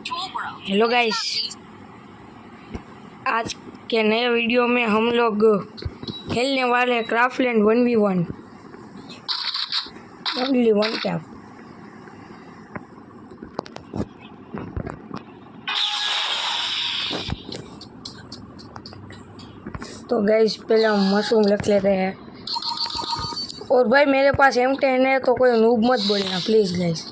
Hello guys, आज के नए वीडियो में हम लोग खेलने वाले हैं Craftland 1v1 only one tap. तो गाइस पहले हम मशरूम रख लेते हैं। और भाई मेरे पास M10 है तो कोई नूब मत बोलना प्लीज़ गाइस।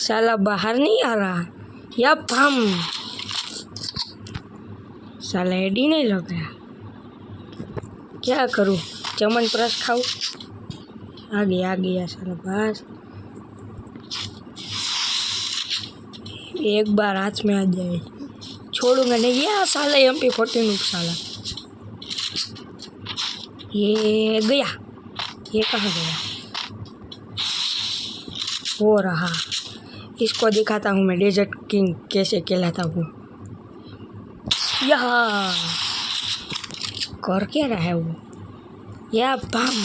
साला बाहर नहीं आ रहा या हम साला एडी नहीं लग रहा, क्या करूं? चमन प्रस खाऊं? आ गया साला बस एक बार हाथ में आ जाए छोड़ूंगा नहीं। ये साला MP40 साला ये गया, ये कहाँ गया? हो रहा, इसको दिखाता हूँ मैं डेजर्ट किंग कैसे कहलाता हूँ। यहाँ कर क्या रहा है वो? या बम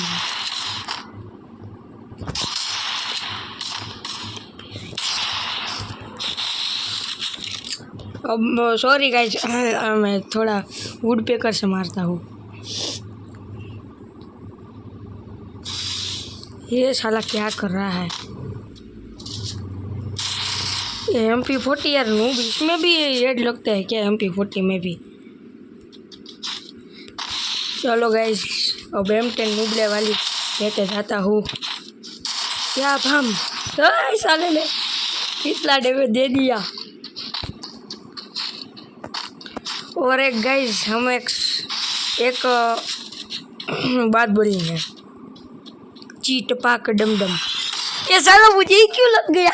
अब सॉरी गाइस, मैं थोड़ा वुड पेकर से मारता हूँ। ये साला क्या कर रहा है? MP40 यार नूब, इसमें भी हेड लगता है क्या MP40 में भी? चलो गाइस अब M10 नूबले वाली लेके जाता हूँ। क्या हम साले ने इतना डैमेज दे दिया। और एक गाइस हम एक बात बोलेंगे, चीट पाक डम डम। ये साला मुझे ही क्यों लग गया?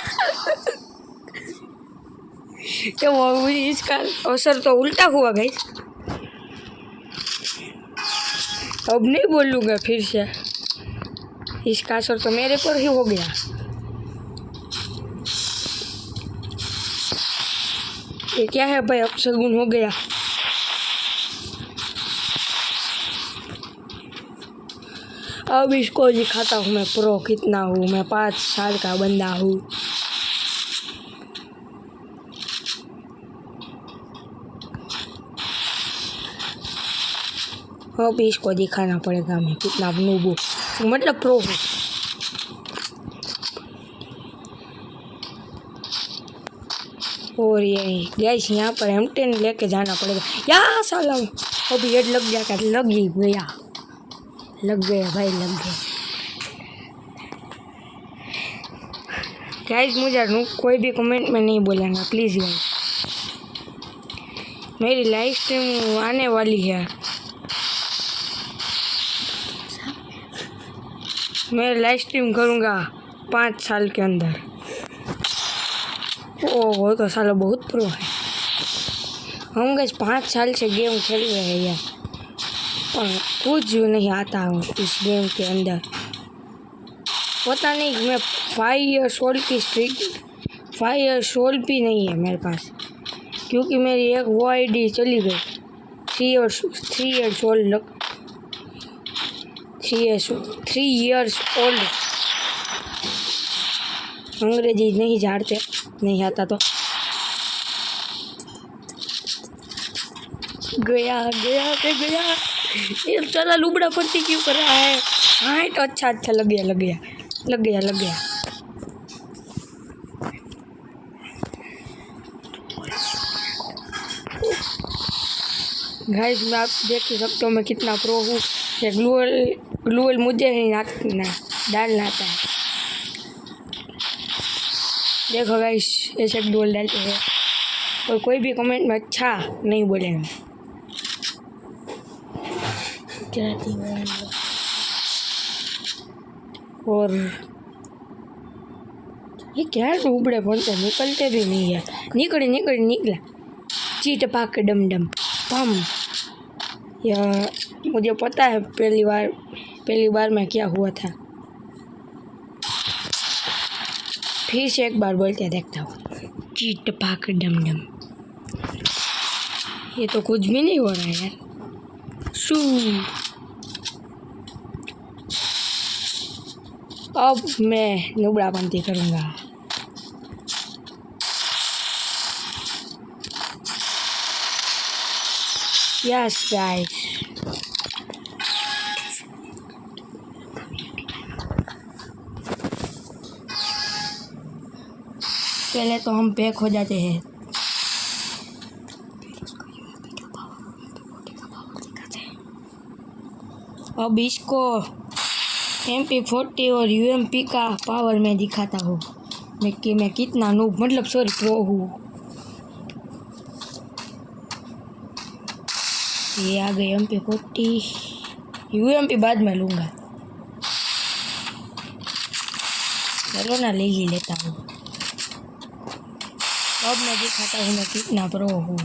तो वो इसका अवसर तो उल्टा हुआ गाइस। अब नहीं बोलूँगा फिर से, इसका असर तो मेरे पर ही हो गया। ये क्या है भाई, अपशगुन हो गया। अब इसको दिखाता हूँ मैं प्रो कितना हूँ। मैं 5 साल का बंदा हूँ। अब इसको दिखाना पड़ेगा मैं कितना नूब हूँ, मतलब प्रो हूँ। और ये गैस यहाँ पर M10 लेके जाना पड़ेगा। या साला अभी हेड लग गया, क्या लग ही गया, लग गया भाई लग गया। गाइस मुझे कोई भी कमेंट में नहीं बोलेगा प्लीज़ गाइस। मेरी लाइव स्ट्रीम आने वाली है, मैं लाइव स्ट्रीम करूँगा 5 साल के अंदर। ओह वो तो साला बहुत प्रो है। हम गाइस 5 साल से गेम खेल रहे हैं यार, और कुछ नहीं आता हूँ इस गेम के अंदर। पता नहीं, मैं 5 years old की स्ट्रीक 5 years old भी नहीं है मेरे पास, क्योंकि मेरी एक वो ID चली गई। 3 years old 3 years old। अंग्रेजी नहीं जानते, नहीं आता तो गया। ये साला लुबड़ा पट्टी क्यों कर रहा है? हाँ तो अच्छा लग गया। गाइस मैं आप देख सकते हो मैं कितना प्रो हूँ। ये ग्लूअल मुझे नहीं डालना आता है। देखो गाइस ऐसे ग्लूअल डालते हैं और कोई भी कमेंट में अच्छा नहीं बोलेगा। और ये क्या उबड़े बोलते निकलते भी नहीं है। निकला चीट पाक डम डम पम। या मुझे पता है पहली बार में क्या हुआ था। फिर से एक बार बोल के देखता हूँ, चीट पाक डम डम। ये तो कुछ भी नहीं हो रहा है यार। शू अब मैं नुबड़ापंती करूँगा। यस गाइस, पहले तो हम पैक हो जाते हैं। अब इसको MP40 और UMP का पावर मैं दिखाता हूँ मैं कितना नूब मतलब सॉरी प्रो हूँ। ये आ गई MP40, UMP बाद में लूँगा। चलो ना ले ही लेता हूँ। अब मैं दिखाता हूँ मैं कितना प्रो हूँ।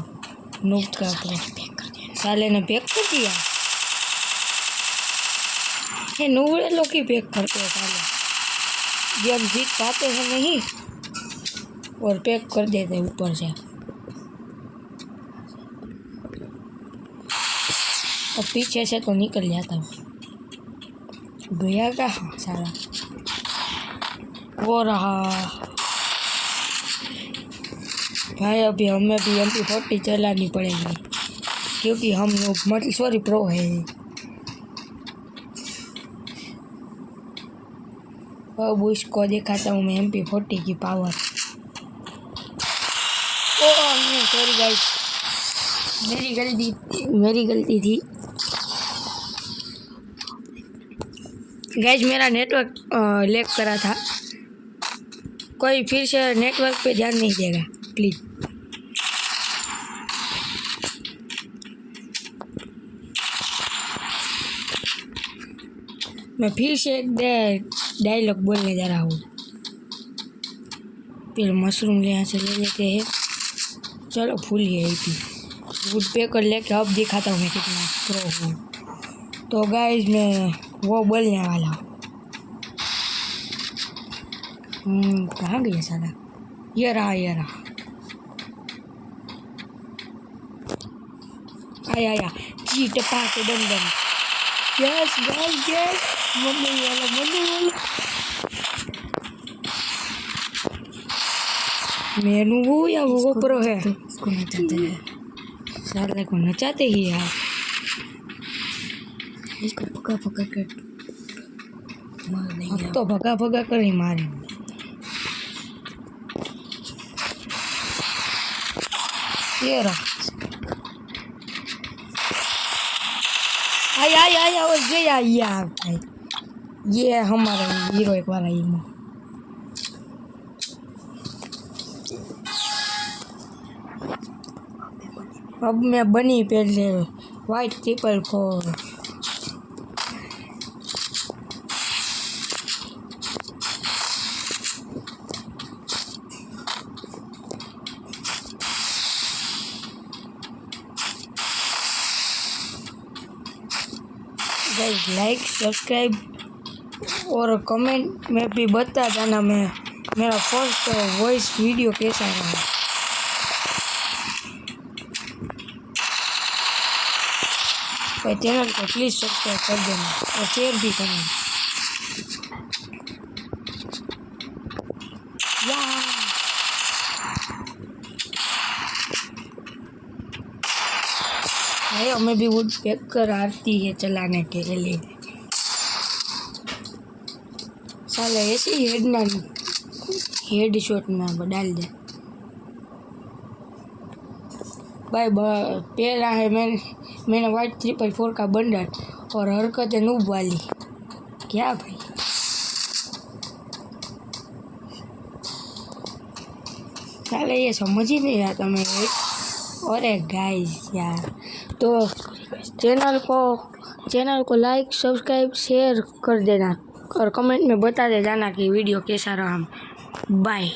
नूब का प्रो। साले ने पैक कर दिया। ये नूबड़े लोग ही पैक करते हैं साले। जब जीत पाते हैं नहीं और पैक कर देते हैं ऊपर से। और पीछे से तो निकल जाता हूँ। गया कहाँ साला? वो रहा भाई। अभी हमें भी MP40 चलानी पड़ेगी क्योंकि हम लोग मतलब सॉरी प्रो है। अब उसको दिखाता हूँ मैं MP40 की पावर। ओह सॉरी गाइस, मेरी गलती थी गाइस। मेरा नेटवर्क लैग करा था। कोई फिर से नेटवर्क पे ध्यान नहीं देगा प्लीज़। मैं फिर से एक डायलॉग बोलने जा रहा हूँ। फिर मशरूम यहाँ से ले लेते हैं। चलो फुल ही है वुड पेकर लेके अब दिखाता हूँ मैं कितना प्रो हूँ। तो गाइस मैं वो बोलने वाला हूँ। कहाँ गया साला? ये रहा आया चीट पाके दम। यस गाइस यस, मरने वाला। मेनू वो या वो प्रो है। इसको नचाते हैं साले को, नचाते ही यार। इसको पका कर मार देंगे। अब तो भगा कर ही मारेंगे। ये रहा आया और गया यार भाई। ये हमारा हीरो एक बार आई। अब मैं बनी पहले वाइट 444। गाइस लाइक सब्सक्राइब और कमेंट में भी बता जाना मेरा फर्स्ट वॉइस वीडियो कैसा रहा। और चैनल को प्लीज़ सब्सक्राइब कर देना और शेयर भी करना। भाई हमें भी वुड पेकर आती है चलाने के लिए। साले ऐसे ही हेड शॉट में डाल दे भाई। पहला है मैंने वाइट 444 का बंडल और हरकतें नूब वाली। क्या भाई साले ये समझ ही नहीं आता मैं। और एक गाइस यार, तो चैनल को लाइक सब्सक्राइब शेयर कर देना और कमेंट में बता दे जाना कि वीडियो कैसा रहा। बाय।